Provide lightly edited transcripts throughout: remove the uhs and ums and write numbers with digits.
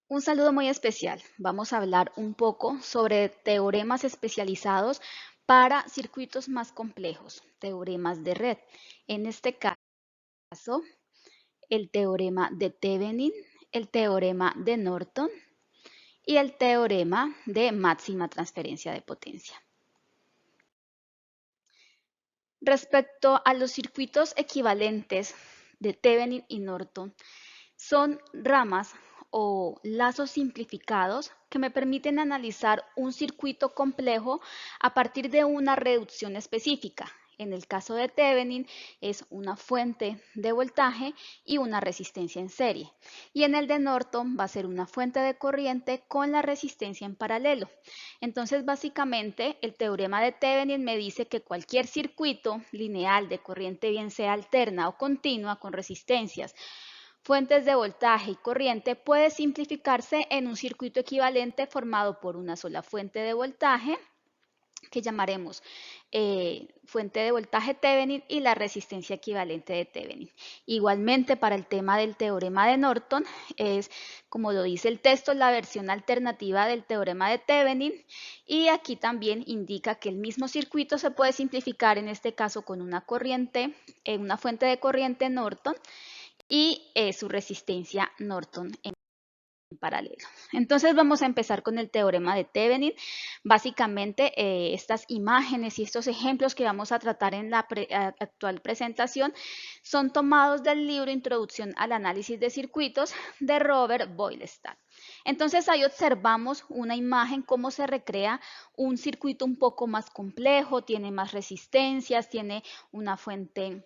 Un saludo muy especial. Vamos a hablar un poco sobre teoremas especializados para circuitos más complejos, teoremas de red. En este caso, el teorema de Thevenin, el teorema de Norton y el teorema de máxima transferencia de potencia. Respecto a los circuitos equivalentes de Thevenin y Norton, son ramas o lazos simplificados que me permiten analizar un circuito complejo a partir de una reducción específica. En el caso de Thevenin es una fuente de voltaje y una resistencia en serie. Y en el de Norton va a ser una fuente de corriente con la resistencia en paralelo. Entonces, básicamente, el teorema de Thevenin me dice que cualquier circuito lineal de corriente, bien sea alterna o continua, con resistencias, fuentes de voltaje y corriente, puede simplificarse en un circuito equivalente formado por una sola fuente de voltaje, que llamaremos fuente de voltaje Thevenin, y la resistencia equivalente de Thevenin. Igualmente, para el tema del teorema de Norton, es, como lo dice el texto, la versión alternativa del teorema de Thevenin, y aquí también indica que el mismo circuito se puede simplificar, en este caso con una corriente, una fuente de corriente Norton, y su resistencia Norton en paralelo. Entonces vamos a empezar con el teorema de Thevenin. Básicamente estas imágenes y estos ejemplos que vamos a tratar en la actual presentación son tomados del libro Introducción al análisis de circuitos de Robert Boylestad. Entonces ahí observamos una imagen, cómo se recrea un circuito un poco más complejo, tiene más resistencias, tiene una fuente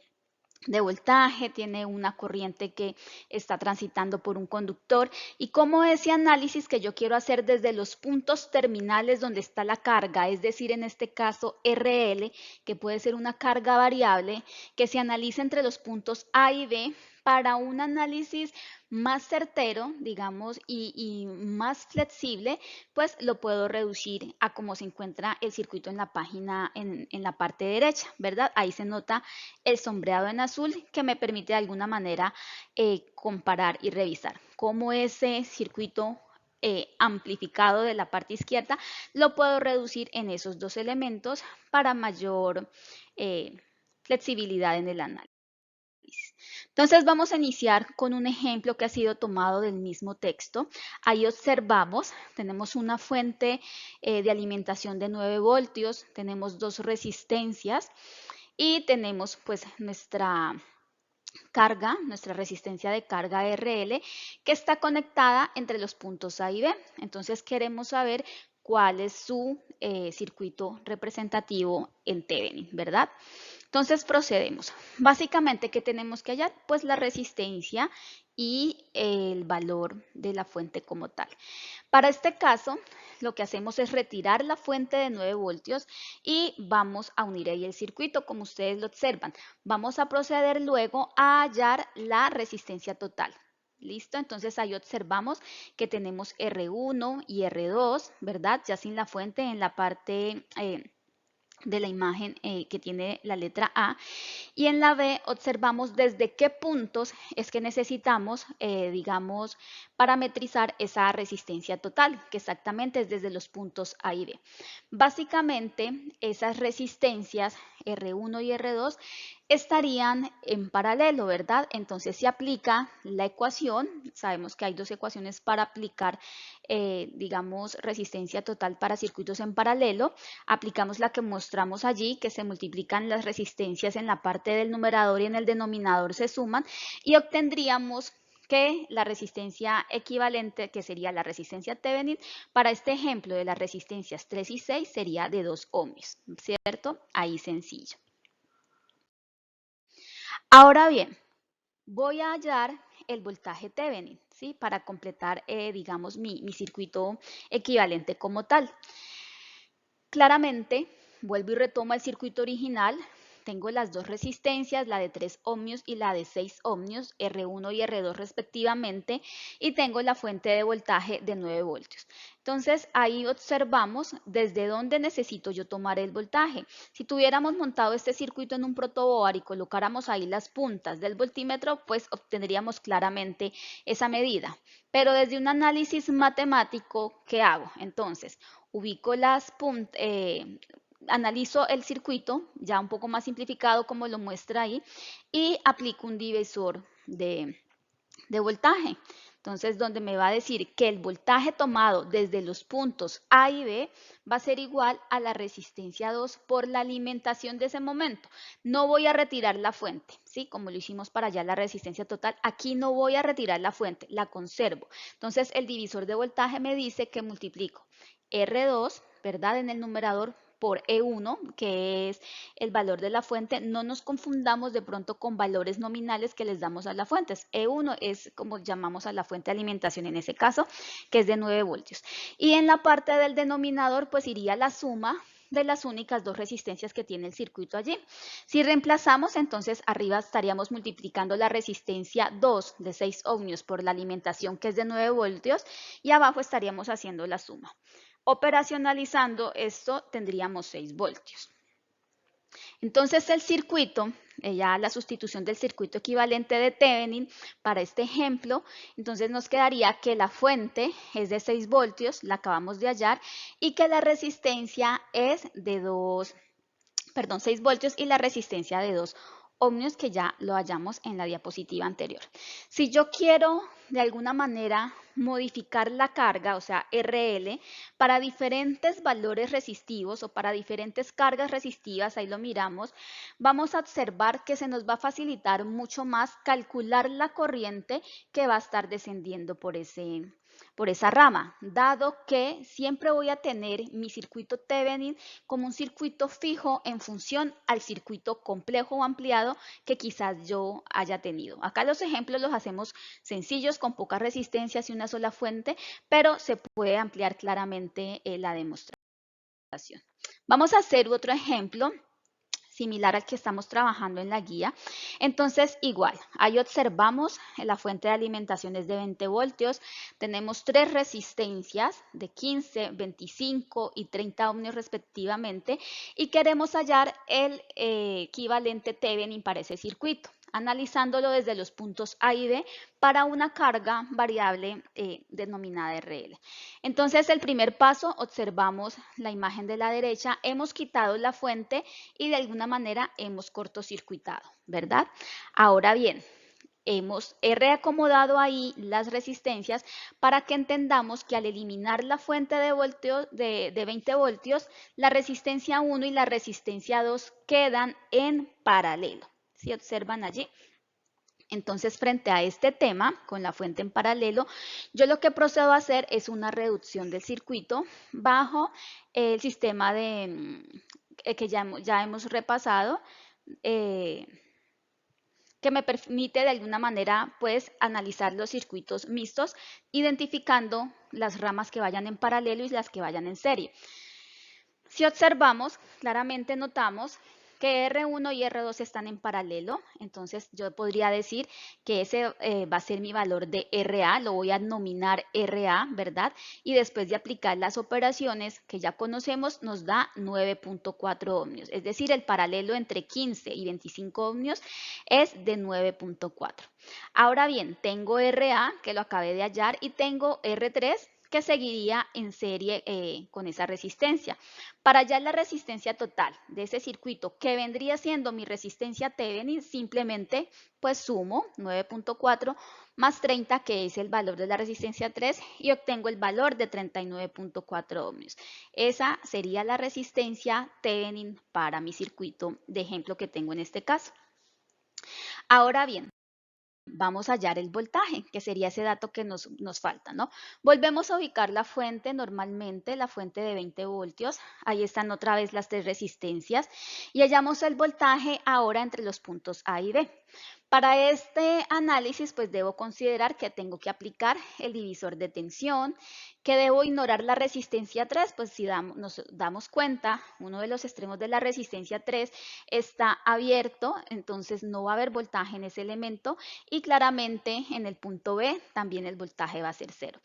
de voltaje, tiene una corriente que está transitando por un conductor, y cómo ese análisis que yo quiero hacer desde los puntos terminales donde está la carga, es decir, en este caso RL, que puede ser una carga variable, que se analiza entre los puntos A y B para un análisis más certero, digamos, y más flexible, pues lo puedo reducir a cómo se encuentra el circuito en la página, en la parte derecha, ¿verdad? Ahí se nota el sombreado en azul, que me permite de alguna manera comparar y revisar cómo ese circuito amplificado de la parte izquierda lo puedo reducir en esos dos elementos para mayor flexibilidad en el análisis. Entonces vamos a iniciar con un ejemplo que ha sido tomado del mismo texto. Ahí observamos, tenemos una fuente de alimentación de 9 voltios, tenemos dos resistencias y tenemos pues nuestra carga, nuestra resistencia de carga RL, que está conectada entre los puntos A y B. Entonces queremos saber cuál es su circuito representativo en Thevenin, ¿verdad? Entonces procedemos. Básicamente, ¿qué tenemos que hallar? Pues la resistencia y el valor de la fuente como tal. Para este caso, lo que hacemos es retirar la fuente de 9 voltios y vamos a unir ahí el circuito, como ustedes lo observan. Vamos a proceder luego a hallar la resistencia total. ¿Listo? Entonces ahí observamos que tenemos R1 y R2, ¿verdad? Ya sin la fuente en la parte de la imagen que tiene la letra A, y en la B observamos desde qué puntos es que necesitamos, digamos, parametrizar esa resistencia total, que exactamente es desde los puntos A y B. Básicamente, esas resistencias R1 y R2 estarían en paralelo, ¿verdad? Entonces se aplica la ecuación, sabemos que hay dos ecuaciones para aplicar, digamos, resistencia total para circuitos en paralelo. Aplicamos la que mostramos allí, que se multiplican las resistencias en la parte del numerador y en el denominador se suman, y obtendríamos que la resistencia equivalente, que sería la resistencia Thevenin, para este ejemplo de las resistencias 3 y 6 sería de 2 ohms, ¿cierto? Ahí sencillo. Ahora bien, voy a hallar el voltaje Thevenin, ¿sí? Para completar, digamos, mi circuito equivalente como tal. Claramente, vuelvo y retomo el circuito original. tengo las dos resistencias, la de 3 ohmios y la de 6 ohmios, R1 y R2 respectivamente, y tengo la fuente de voltaje de 9 voltios. Entonces ahí observamos desde dónde necesito yo tomar el voltaje. Si tuviéramos montado este circuito en un protoboard y colocáramos ahí las puntas del voltímetro, pues obtendríamos claramente esa medida. Pero desde un análisis matemático, ¿qué hago? Entonces, ubico las puntas, analizo el circuito, ya un poco más simplificado como lo muestra ahí, y aplico un divisor de voltaje. Entonces, donde me va a decir que el voltaje tomado desde los puntos A y B va a ser igual a la resistencia 2 por la alimentación de ese momento. No voy a retirar la fuente, ¿sí? Como lo hicimos para allá la resistencia total, aquí no voy a retirar la fuente, la conservo. Entonces, el divisor de voltaje me dice que multiplico R2, ¿verdad? En el numerador por E1, que es el valor de la fuente. No nos confundamos de pronto con valores nominales que les damos a las fuentes. E1 es como llamamos a la fuente de alimentación en ese caso, que es de 9 voltios. Y en la parte del denominador, pues iría la suma de las únicas dos resistencias que tiene el circuito allí. Si reemplazamos, entonces arriba estaríamos multiplicando la resistencia 2 de 6 ohmios por la alimentación, que es de 9 voltios, y abajo estaríamos haciendo la suma. Operacionalizando esto tendríamos 6 voltios. Entonces el circuito, ya la sustitución del circuito equivalente de Thevenin para este ejemplo, entonces nos quedaría que la fuente es de 6 voltios, la acabamos de hallar, y que la resistencia es de 6 voltios y la resistencia de 2 ohmios, que ya lo hallamos en la diapositiva anterior. Si yo quiero de alguna manera modificar la carga, o sea, RL, para diferentes valores resistivos o para diferentes cargas resistivas, ahí lo miramos, vamos a observar que se nos va a facilitar mucho más calcular la corriente que va a estar descendiendo por esa rama, dado que siempre voy a tener mi circuito Thevenin como un circuito fijo en función al circuito complejo o ampliado que quizás yo haya tenido. Acá los ejemplos los hacemos sencillos, con pocas resistencias y una sola fuente, pero se puede ampliar claramente la demostración. Vamos a hacer otro ejemplo similar al que estamos trabajando en la guía. Entonces, igual, ahí observamos la fuente de alimentación es de 20 voltios, tenemos tres resistencias de 15, 25 y 30 ohmios respectivamente, y queremos hallar el equivalente Thevenin para ese circuito, analizándolo desde los puntos A y B para una carga variable denominada RL. Entonces, el primer paso, observamos la imagen de la derecha, hemos quitado la fuente y de alguna manera hemos cortocircuitado, ¿verdad? Ahora bien, he reacomodado ahí las resistencias para que entendamos que al eliminar la fuente de 20 voltios, la resistencia 1 y la resistencia 2 quedan en paralelo. ¿Sí observan allí? Entonces, frente a este tema, con la fuente en paralelo, yo lo que procedo a hacer es una reducción del circuito bajo el sistema que ya hemos repasado, eh, que me permite de alguna manera pues analizar los circuitos mixtos, identificando las ramas que vayan en paralelo y las que vayan en serie. Si observamos, claramente notamos que R1 y R2 están en paralelo, entonces yo podría decir que ese va a ser mi valor de RA, lo voy a nominar RA, ¿verdad? Y después de aplicar las operaciones que ya conocemos, nos da 9.4 ohmios, es decir, el paralelo entre 15 y 25 ohmios es de 9.4. Ahora bien, tengo RA, que lo acabé de hallar, y tengo R3, que seguiría en serie con esa resistencia. Para hallar la resistencia total de ese circuito, que vendría siendo mi resistencia Thevenin, simplemente pues sumo 9.4 más 30, que es el valor de la resistencia 3, y obtengo el valor de 39.4 ohmios. Esa sería la resistencia Thevenin para mi circuito de ejemplo que tengo en este caso. Ahora bien, vamos a hallar el voltaje, que sería ese dato que nos falta, ¿no? Volvemos a ubicar la fuente normalmente, la fuente de 20 voltios. Ahí están otra vez las tres resistencias y hallamos el voltaje ahora entre los puntos A y B. Para este análisis, pues debo considerar que tengo que aplicar el divisor de tensión, que debo ignorar la resistencia 3, pues si nos damos cuenta, uno de los extremos de la resistencia 3 está abierto, entonces no va a haber voltaje en ese elemento y claramente en el punto B también el voltaje va a ser 0.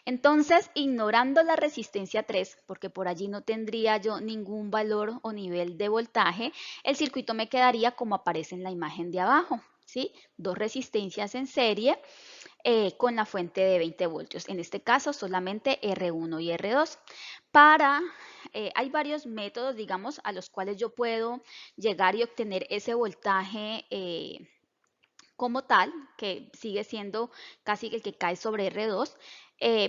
Entonces, ignorando la resistencia 3, porque por allí no tendría yo ningún valor o nivel de voltaje, el circuito me quedaría como aparece en la imagen de abajo. ¿Sí? Dos resistencias en serie con la fuente de 20 voltios. En este caso solamente R1 y R2. Hay varios métodos, digamos, a los cuales yo puedo llegar y obtener ese voltaje como tal, que sigue siendo casi el que cae sobre R2,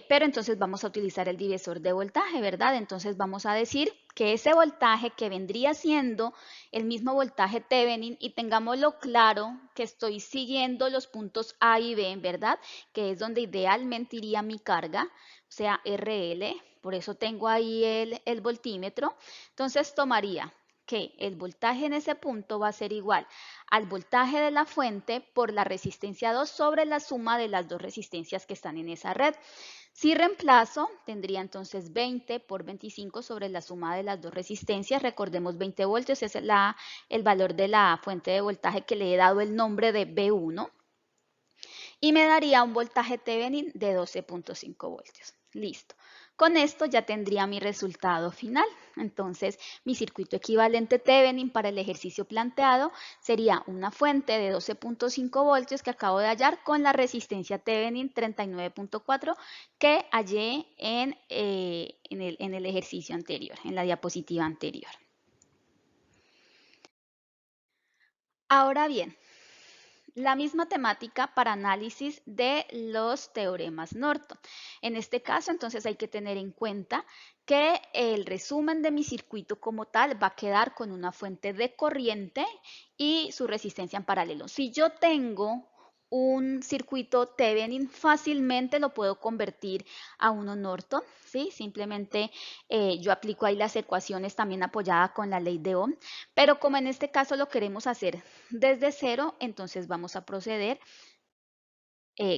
pero entonces vamos a utilizar el divisor de voltaje, ¿verdad? Entonces vamos a decir que ese voltaje que vendría siendo el mismo voltaje Thevenin, y tengámoslo claro que estoy siguiendo los puntos A y B, ¿verdad? Que es donde idealmente iría mi carga, o sea, RL, por eso tengo ahí el voltímetro. Entonces tomaría que el voltaje en ese punto va a ser igual al voltaje de la fuente por la resistencia 2 sobre la suma de las dos resistencias que están en esa red. Si reemplazo, tendría entonces 20 por 25 sobre la suma de las dos resistencias. Recordemos 20 voltios es el valor de la fuente de voltaje que le he dado el nombre de B1 y me daría un voltaje Thevenin de 12.5 voltios. Listo. Con esto ya tendría mi resultado final. Entonces, mi circuito equivalente Thevenin para el ejercicio planteado sería una fuente de 12.5 voltios que acabo de hallar con la resistencia Thevenin 39.4 que hallé en el ejercicio anterior, en la diapositiva anterior. Ahora bien, la misma temática para análisis de los teoremas Norton. En este caso, entonces hay que tener en cuenta que el resumen de mi circuito como tal va a quedar con una fuente de corriente y su resistencia en paralelo. Si yo tengo un circuito Thevenin, fácilmente lo puedo convertir a uno Norton, ¿sí? Simplemente yo aplico ahí las ecuaciones también apoyadas con la ley de Ohm, pero como en este caso lo queremos hacer desde cero, entonces vamos a proceder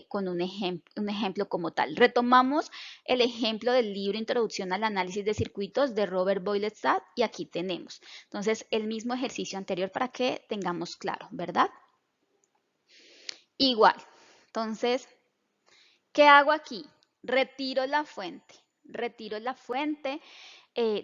con un ejemplo como tal. Retomamos el ejemplo del libro Introducción al Análisis de Circuitos de Robert Boylestad y aquí tenemos. Entonces, el mismo ejercicio anterior para que tengamos claro, ¿verdad? Igual. Entonces, ¿qué hago aquí? Retiro la fuente. Retiro la fuente.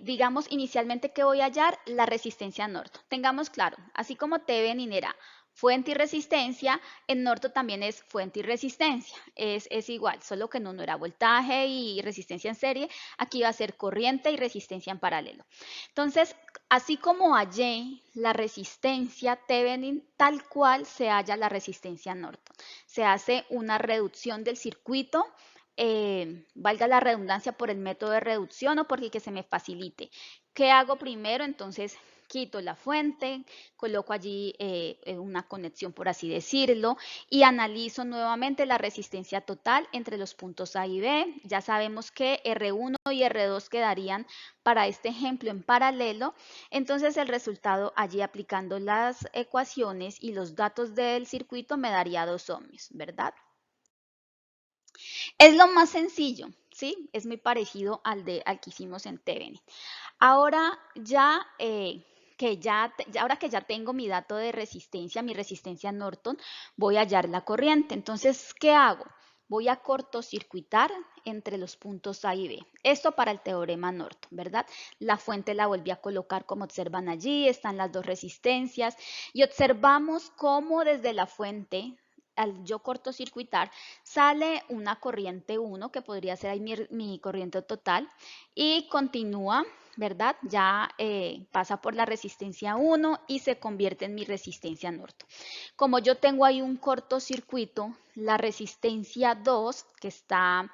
Digamos inicialmente que voy a hallar la resistencia Norton. Tengamos claro, así como Thevenin era fuente y resistencia, en Norton también es fuente y resistencia. Es igual, solo que en uno era voltaje y resistencia en serie, aquí va a ser corriente y resistencia en paralelo. Entonces, así como hallé la resistencia Thevenin, tal cual se halla la resistencia Norton. Se hace una reducción del circuito, valga la redundancia por el método de reducción o porque que se me facilite. ¿Qué hago primero? Entonces quito la fuente, coloco allí una conexión por así decirlo y analizo nuevamente la resistencia total entre los puntos A y B. Ya sabemos que R1 y R2 quedarían para este ejemplo en paralelo. Entonces el resultado allí aplicando las ecuaciones y los datos del circuito me daría 2 ohmios, ¿verdad? Es lo más sencillo, ¿sí? Es muy parecido al que hicimos en Thevenin. Ahora ahora que ya tengo mi dato de resistencia, mi resistencia Norton, voy a hallar la corriente. Entonces, ¿qué hago? Voy a cortocircuitar entre los puntos A y B. Esto para el teorema Norton, ¿verdad? La fuente la volví a colocar como observan allí, están las dos resistencias y observamos cómo desde la fuente al yo cortocircuitar, sale una corriente 1, que podría ser ahí mi corriente total, y continúa, ¿verdad? Ya pasa por la resistencia 1 y se convierte en mi resistencia Norton. Como yo tengo ahí un cortocircuito, la resistencia 2, que está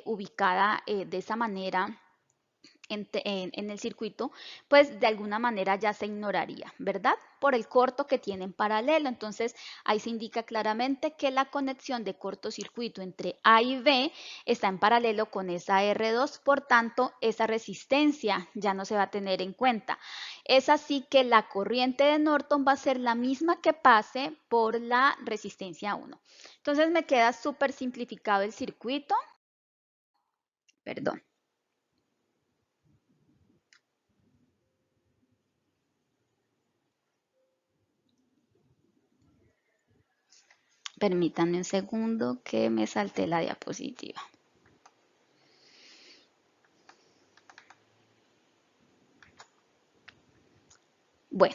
ubicada de esa manera, en el circuito, pues de alguna manera ya se ignoraría, ¿verdad? Por el corto que tiene en paralelo. Entonces, ahí se indica claramente que la conexión de cortocircuito entre A y B está en paralelo con esa R2, por tanto, esa resistencia ya no se va a tener en cuenta. Es así que la corriente de Norton va a ser la misma que pase por la resistencia 1. Entonces, me queda súper simplificado el circuito. Perdón. Permítanme un segundo que me salté la diapositiva. Bueno,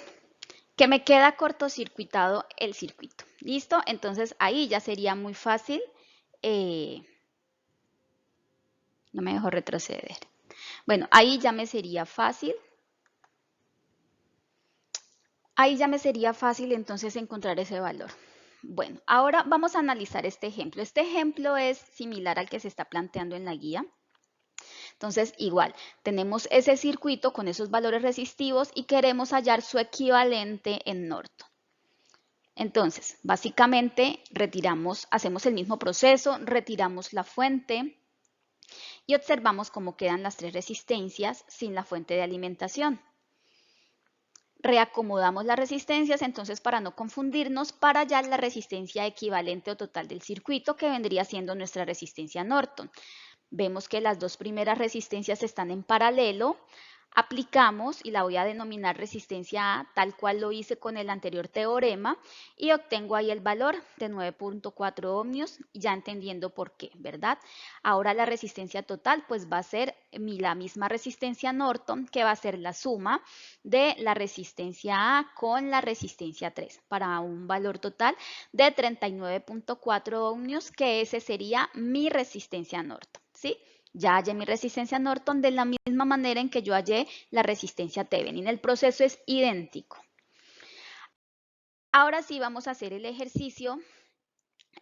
que me queda cortocircuitado el circuito. ¿Listo? Entonces ahí ya sería muy fácil. No me dejo retroceder. Bueno, ahí ya me sería fácil. Ahí ya me sería fácil entonces encontrar ese valor. Bueno, ahora vamos a analizar este ejemplo. Este ejemplo es similar al que se está planteando en la guía. Entonces, igual, tenemos ese circuito con esos valores resistivos y queremos hallar su equivalente en Norton. Entonces, básicamente, hacemos el mismo proceso, retiramos la fuente y observamos cómo quedan las tres resistencias sin la fuente de alimentación. Reacomodamos las resistencias, entonces, para no confundirnos, para hallar la resistencia equivalente o total del circuito, que vendría siendo nuestra resistencia Norton. Vemos que las dos primeras resistencias están en paralelo, aplicamos y la voy a denominar resistencia A, tal cual lo hice con el anterior teorema, y obtengo ahí el valor de 9.4 ohmios, ya entendiendo por qué, ¿verdad? Ahora la resistencia total pues va a ser la misma resistencia Norton, que va a ser la suma de la resistencia A con la resistencia 3, para un valor total de 39.4 ohmios, que ese sería mi resistencia Norton, ¿sí? Ya hallé mi resistencia Norton de la misma manera en que yo hallé la resistencia Thevenin. El proceso es idéntico. Ahora sí vamos a hacer el ejercicio,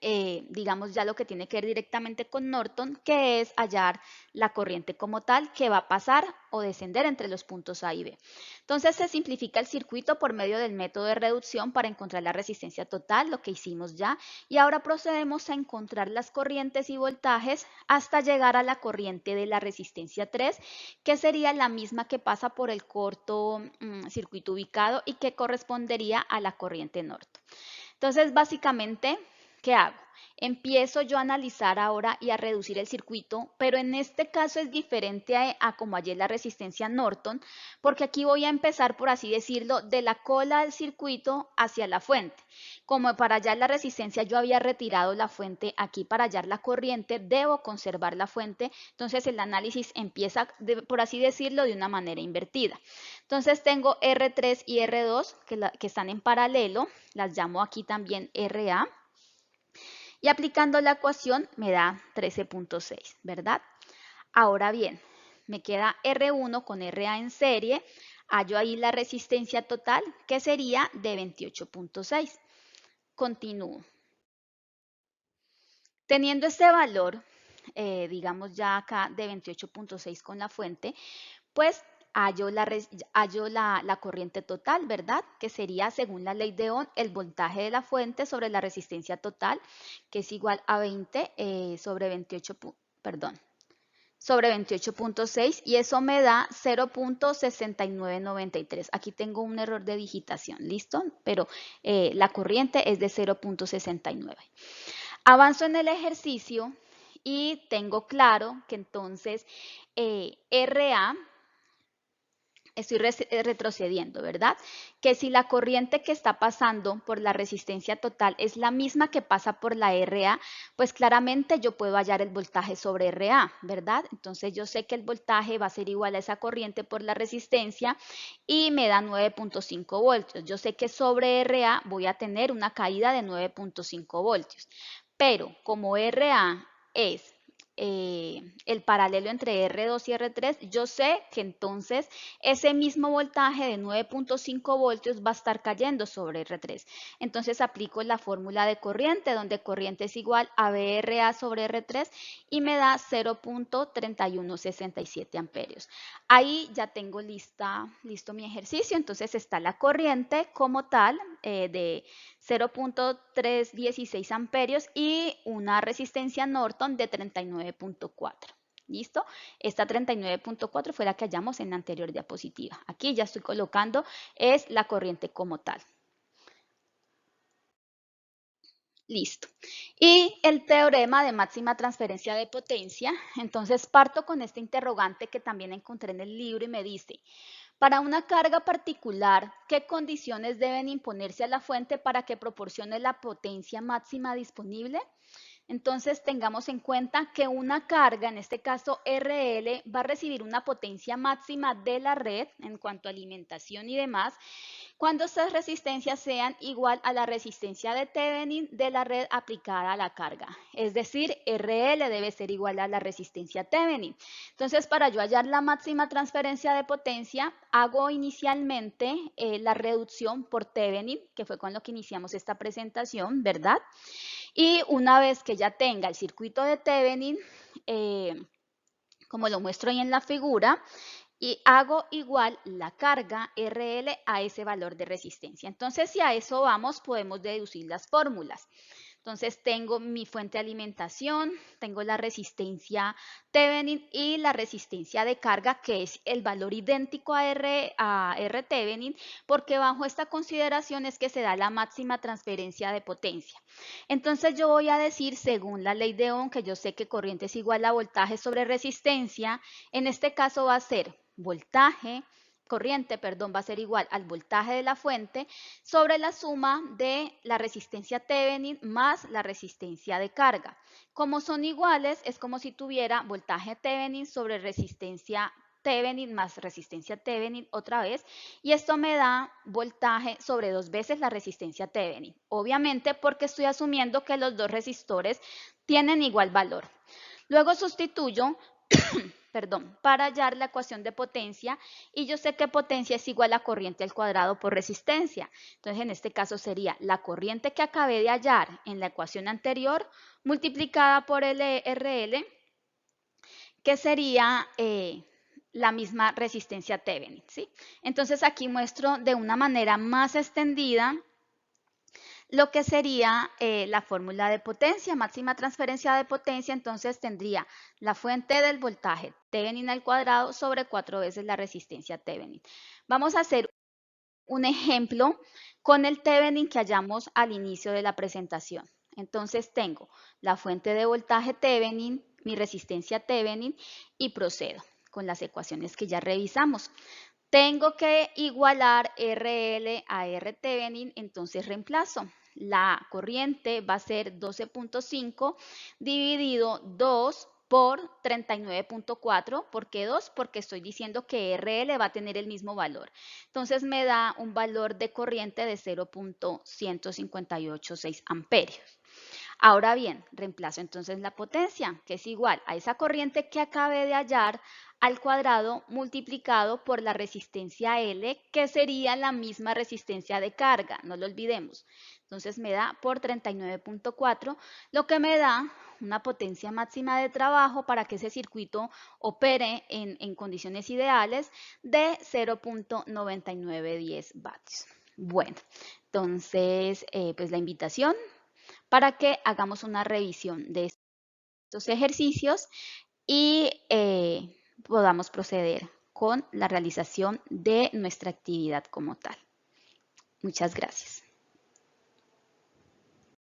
digamos ya lo que tiene que ver directamente con Norton, que es hallar la corriente como tal que va a pasar o descender entre los puntos A y B. Entonces se simplifica el circuito por medio del método de reducción para encontrar la resistencia total, lo que hicimos ya, y ahora procedemos a encontrar las corrientes y voltajes hasta llegar a la corriente de la resistencia 3, que sería la misma que pasa por el corto circuito ubicado y que correspondería a la corriente Norton. Entonces, básicamente, ¿qué hago? Empiezo yo a analizar ahora y a reducir el circuito, pero en este caso es diferente a como hallé la resistencia Norton, porque aquí voy a empezar, por así decirlo, de la cola del circuito hacia la fuente. Como para hallar la resistencia yo había retirado la fuente, aquí para hallar la corriente debo conservar la fuente, entonces el análisis empieza, por así decirlo, de una manera invertida. Entonces tengo R3 y R2 que están en paralelo, las llamo aquí también RA. Y aplicando la ecuación me da 13.6, ¿verdad? Ahora bien, me queda R1 con RA en serie, hallo ahí la resistencia total, que sería de 28.6. Continúo. Teniendo este valor, digamos ya acá de 28.6 con la fuente, pues hallo la corriente total, ¿verdad? Que sería, según la ley de Ohm, el voltaje de la fuente sobre la resistencia total, que es igual a 20 sobre 28, perdón, sobre 28.6, y eso me da 0.6993. Aquí tengo un error de digitación, ¿listo? Pero la corriente es de 0.69. Avanzo en el ejercicio y tengo claro que entonces RA, estoy retrocediendo, ¿verdad? Que si la corriente que está pasando por la resistencia total es la misma que pasa por la RA, pues claramente yo puedo hallar el voltaje sobre RA, ¿verdad? Entonces yo sé que el voltaje va a ser igual a esa corriente por la resistencia y me da 9.5 voltios. Yo sé que sobre RA voy a tener una caída de 9.5 voltios, pero como RA es el paralelo entre R2 y R3, yo sé que entonces ese mismo voltaje de 9.5 voltios va a estar cayendo sobre R3. Entonces aplico la fórmula de corriente, donde corriente es igual a VRA sobre R3 y me da 0.3167 amperios. Ahí ya tengo listo mi ejercicio, entonces está la corriente como tal de 0.316 amperios y una resistencia Norton de 39.4. ¿Listo? Esta 39.4 fue la que hallamos en la anterior diapositiva. Aquí ya estoy colocando, es la corriente como tal. Listo. Y el teorema de máxima transferencia de potencia, entonces parto con este interrogante que también encontré en el libro y me dice, para una carga particular, ¿qué condiciones deben imponerse a la fuente para que proporcione la potencia máxima disponible? Entonces tengamos en cuenta que una carga, en este caso RL, va a recibir una potencia máxima de la red en cuanto a alimentación y demás, cuando estas resistencias sean igual a la resistencia de Thevenin de la red aplicada a la carga. Es decir, RL debe ser igual a la resistencia Thevenin. Entonces, para yo hallar la máxima transferencia de potencia, hago inicialmente la reducción por Thevenin, que fue con lo que iniciamos esta presentación, ¿verdad? Y una vez que ya tenga el circuito de Thevenin, como lo muestro ahí en la figura, y hago igual la carga RL a ese valor de resistencia. Entonces, si a eso vamos, podemos deducir las fórmulas. Entonces, tengo mi fuente de alimentación, tengo la resistencia Thevenin y la resistencia de carga, que es el valor idéntico a R Thevenin, porque bajo esta consideración es que se da la máxima transferencia de potencia. Entonces, yo voy a decir, según la ley de Ohm, que yo sé que corriente es igual a voltaje sobre resistencia, en este caso va a ser corriente, va a ser igual al voltaje de la fuente sobre la suma de la resistencia Thevenin más la resistencia de carga. Como son iguales, es como si tuviera voltaje Thevenin sobre resistencia Thevenin más resistencia Thevenin otra vez, y esto me da voltaje sobre 2 veces la resistencia Thevenin. Obviamente porque estoy asumiendo que los dos resistores tienen igual valor. Luego sustituyo para hallar la ecuación de potencia, y yo sé que potencia es igual a corriente al cuadrado por resistencia. Entonces, en este caso sería la corriente que acabé de hallar en la ecuación anterior multiplicada por el RL, que sería la misma resistencia Thevenin, ¿sí? Entonces, aquí muestro de una manera más extendida lo que sería la fórmula de potencia, máxima transferencia de potencia. Entonces tendría la fuente del voltaje Thevenin al cuadrado sobre 4 veces la resistencia Thevenin. Vamos a hacer un ejemplo con el Thevenin que hallamos al inicio de la presentación. Entonces tengo la fuente de voltaje Thevenin, mi resistencia Thevenin, y procedo con las ecuaciones que ya revisamos. Tengo que igualar RL a R Thevenin, entonces reemplazo. La corriente va a ser 12.5 dividido 2 por 39.4. ¿Por qué 2? Porque estoy diciendo que RL va a tener el mismo valor. Entonces me da un valor de corriente de 0.1586 amperios. Ahora bien, reemplazo entonces la potencia, que es igual a esa corriente que acabé de hallar al cuadrado multiplicado por la resistencia L, que sería la misma resistencia de carga, no lo olvidemos. Entonces me da por 39.4, lo que me da una potencia máxima de trabajo para que ese circuito opere en condiciones ideales de 0.9910 vatios. Bueno, entonces pues la invitación para que hagamos una revisión de estos ejercicios y podamos proceder con la realización de nuestra actividad como tal. Muchas gracias.